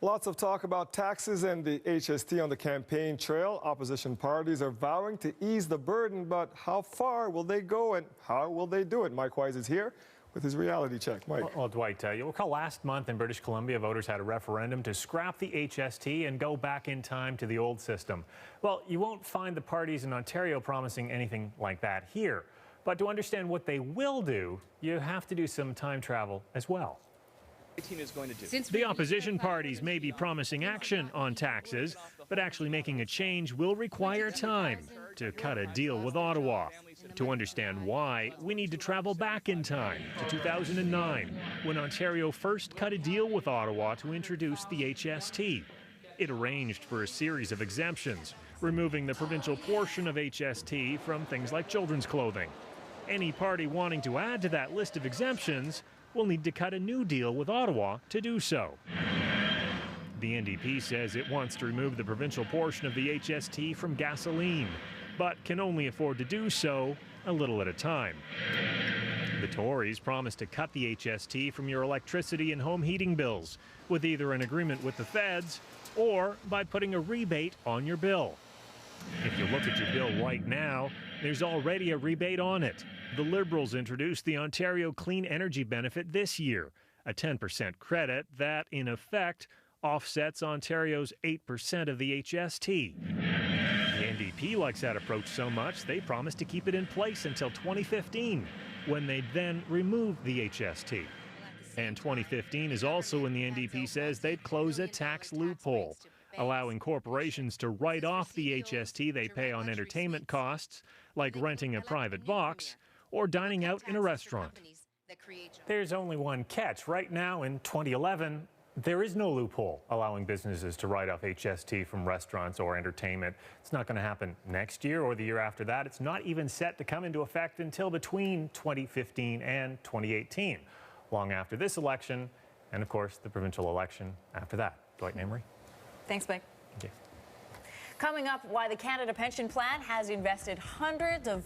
Lots of talk about taxes and the HST on the campaign trail. Opposition parties are vowing to ease the burden, but how far will they go and how will they do it? Mike Wise is here with his reality check. Mike. Well, Dwight, you'll recall last month in British Columbia, voters had a referendum to scrap the HST and go back in time to the old system. Well, you won't find the parties in Ontario promising anything like that here. But to understand what they will do, you have to do some time travel as well. The opposition parties may be promising action on taxes, but actually making a change will require time to cut a deal with Ottawa. To understand why, we need to travel back in time to 2009, when Ontario first cut a deal with Ottawa to introduce the HST. It arranged for a series of exemptions, removing the provincial portion of HST from things like children's clothing. Any party wanting to add to that list of exemptions will need to cut a new deal with Ottawa to do so. The NDP says it wants to remove the provincial portion of the HST from gasoline, but can only afford to do so a little at a time. The Tories promise to cut the HST from your electricity and home heating bills with either an agreement with the feds or by putting a rebate on your bill. If you look at your bill right now, there's already a rebate on it. The Liberals introduced the Ontario Clean Energy Benefit this year, a 10% credit that, in effect, offsets Ontario's 8% of the HST. The NDP likes that approach so much, they promised to keep it in place until 2015, when they'd then remove the HST. And 2015 is also when the NDP says they'd close a tax loophole, allowing corporations to write off the HST they pay on entertainment costs, like renting a private box or dining out in a restaurant. There's only one catch. Right now in 2011, there is no loophole allowing businesses to write off HST from restaurants or entertainment. It's not going to happen next year or the year after that. It's not even set to come into effect until between 2015 and 2018, long after this election and, of course, the provincial election after that. Dwight and Emery. Thanks, Mike. Okay. Coming up, why the Canada Pension Plan has invested hundreds of